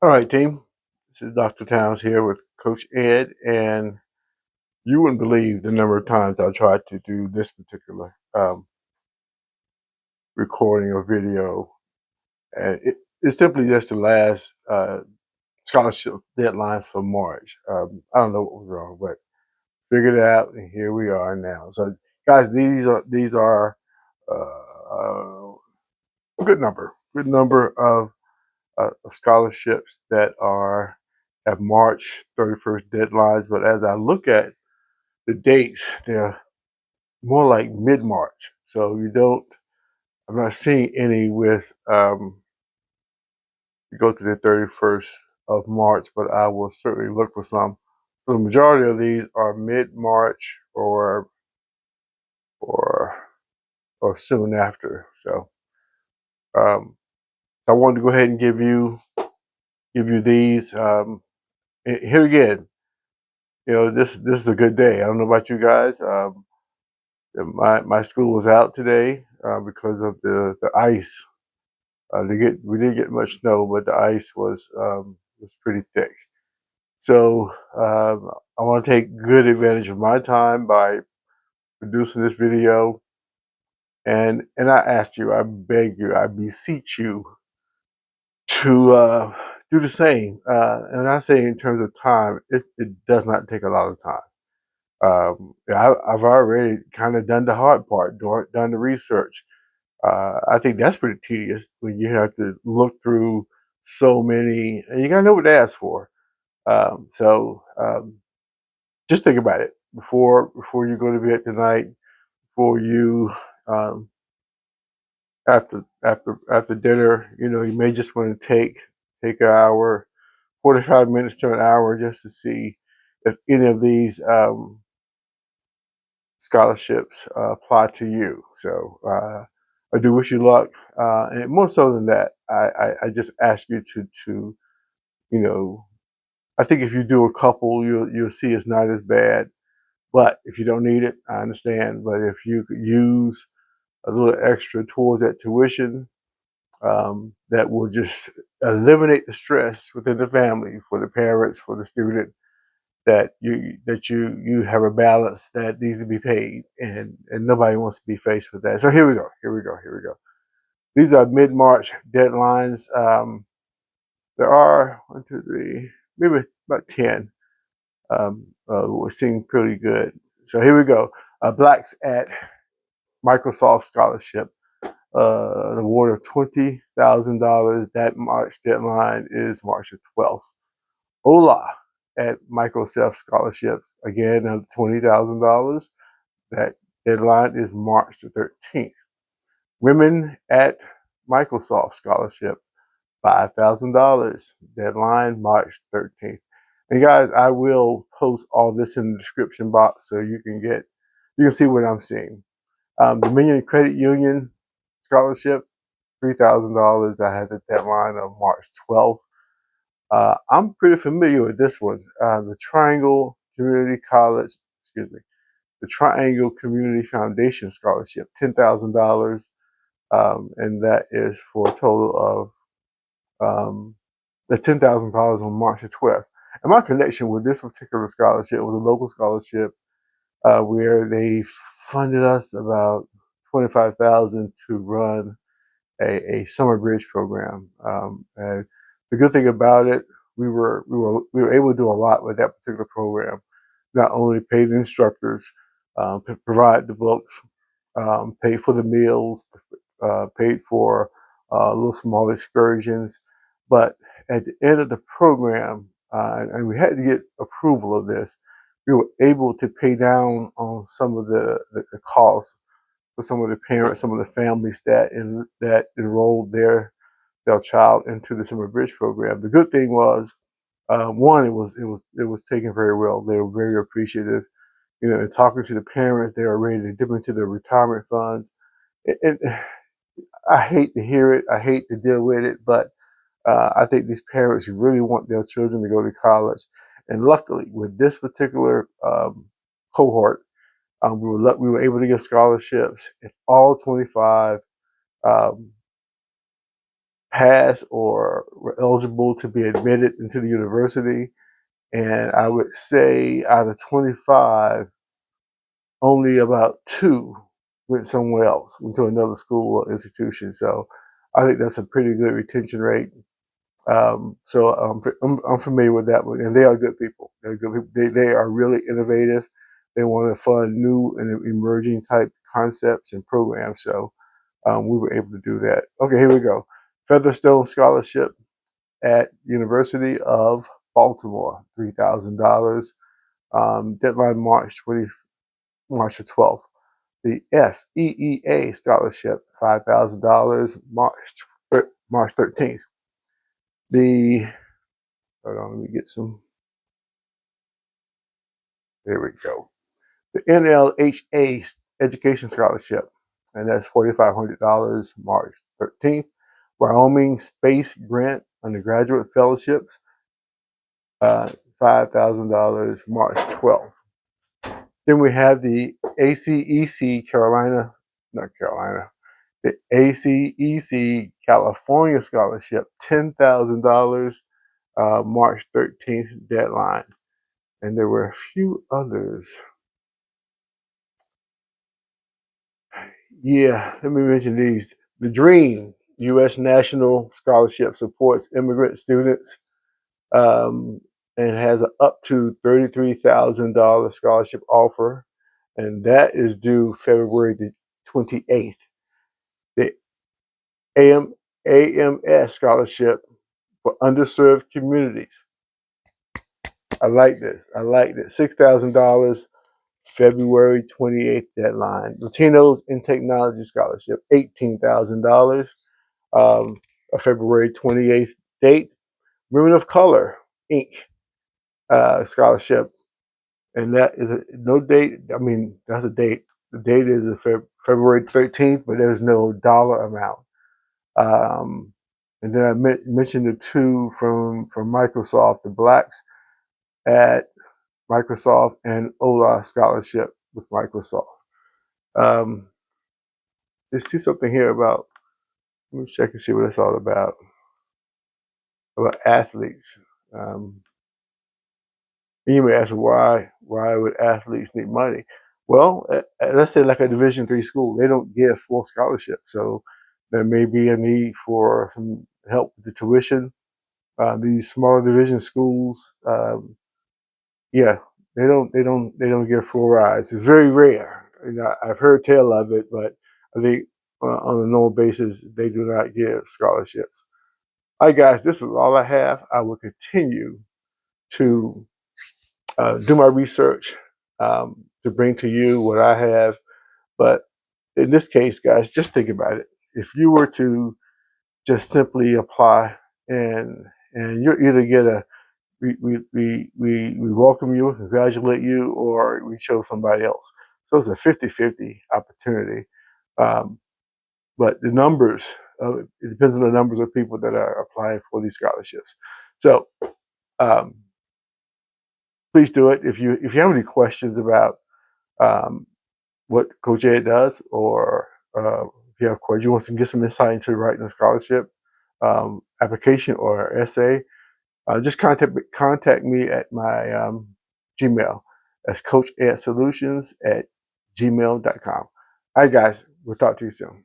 All right, team. This is Dr. Towns here with Coach Ed, and you wouldn't believe the number of times I tried to do this particular recording or video. And it's simply just the last scholarship deadlines for March. I don't know what was wrong, but figured it out, and here we are now. So, guys, these are a good number of scholarships that have March 31st deadlines. But as I look at the dates, they're more like mid-March. So I'm not seeing any with, you go to the 31st of March, but I will certainly look for some. So the majority of these are mid-March or, or soon after. So I wanted to go ahead and give you these. Here again, this is a good day. I don't know about you guys. My school was out today because of the ice. We didn't get much snow, but the ice was pretty thick. So I want to take good advantage of my time by producing this video, and I ask you, I beg you, I beseech you to do the same. And I say in terms of time, it does not take a lot of time. I've already kind of done the hard part, done the research. I think that's pretty tedious when you have to look through so many, and you gotta know what to ask for. Just think about it before you go to bed tonight. Before you after dinner, you may just want to take an hour, 45 minutes to an hour, just to see if any of these scholarships apply to you. So I do wish you luck, and more so than that, I just ask you to you know I think if you do a couple, you'll see it's not as bad. But if you don't need it, I understand. But if you could use a little extra towards that tuition, that will just eliminate the stress within the family, for the parents, for the student, that you have a balance that needs to be paid, and nobody wants to be faced with that. So here we go. These are mid-March deadlines. There are 1, 2, 3, maybe about 10. We're seeing pretty good. So here we go. Blacks at Microsoft Scholarship, an award of $20,000. That March deadline is March the 12th. HOLA at Microsoft Scholarships, again, $20,000. That deadline is March the 13th. Women at Microsoft Scholarship, $5,000. Deadline March 13th. And guys, I will post all this in the description box so you can see what I'm seeing. Dominion Credit Union Scholarship, $3,000. That has a deadline of March 12th. I'm pretty familiar with this one. The Triangle Community Foundation Scholarship, $10,000. And that is for a total of the $10,000 on March the 12th. And my connection with this particular scholarship was a local scholarship where they funded us about $25,000 to run a summer bridge program. And the good thing about it, we were able to do a lot with that particular program. Not only pay the instructors, provide the books, paid for the meals, paid for little small excursions, but at the end of the program, and we had to get approval of this, we were able to pay down on some of the costs for some of the parents, some of the families that enrolled their child into the summer bridge program. The good thing was, one, it was taken very well. They were very appreciative. And talking to the parents, they were ready to dip into their retirement funds. And I hate to hear it. I hate to deal with it, but I think these parents really want their children to go to college. And luckily, with this particular cohort, we were able to get scholarships, and all 25 um, passed or were eligible to be admitted into the university. And I would say out of 25, only about 2 went somewhere else, went to another school or institution. So I think that's a pretty good retention rate. I'm familiar with that one, and they are good people. They're good people. They are really innovative. They want to fund new and emerging type concepts and programs. So we were able to do that. Okay, here we go. Featherstone Scholarship at University of Baltimore, $3,000. Deadline March the 12th. The FEEA Scholarship, $5,000, March 13th. Hold on, let me get some. There we go. The NLHA Education Scholarship, and that's $4,500, March 13th. Wyoming Space Grant Undergraduate Fellowships, $5,000, March 12th. Then we have the ACEC the ACEC California Scholarship, $10,000, March 13th deadline. And there were a few others. Yeah, let me mention these. The DREAM, U.S. National Scholarship, supports immigrant students and has an up to $33,000 scholarship offer. And that is due February the 28th. The AMS Scholarship for underserved communities. I like this. $6,000, February 28th deadline. Latinos in Technology Scholarship, $18,000, a February 28th date. Women of Color, Inc. Scholarship, and that is no date. I mean, that's a date. The date is February 13th, but there's no dollar amount. And then I mentioned the 2 from Microsoft, the Blacks at Microsoft and HOLA Scholarship with Microsoft. Let's see something here about, let me check and see what it's all about athletes. You may ask why would athletes need money? Well, let's say like a Division III school, they don't give full scholarship, so there may be a need for some help with the tuition. These smaller division schools, yeah, they don't give full rides. It's very rare. You know, I've heard tell of it, but I think on a normal basis they do not give scholarships. All right, guys, this is all I have. I will continue to do my research to bring to you what I have. But in this case, guys, just think about it. If you were to just simply apply and you either get a we welcome you, congratulate you, or we show somebody else. So it's a 50-50 opportunity. But the numbers, it depends on the numbers of people that are applying for these scholarships. So um, please do it. If you have any questions about what Coach Ed does, or if you have questions, you want to get some insight into writing a scholarship application or essay, just contact me at my Gmail. That's coachedsolutions@gmail.com. All right, guys, we'll talk to you soon.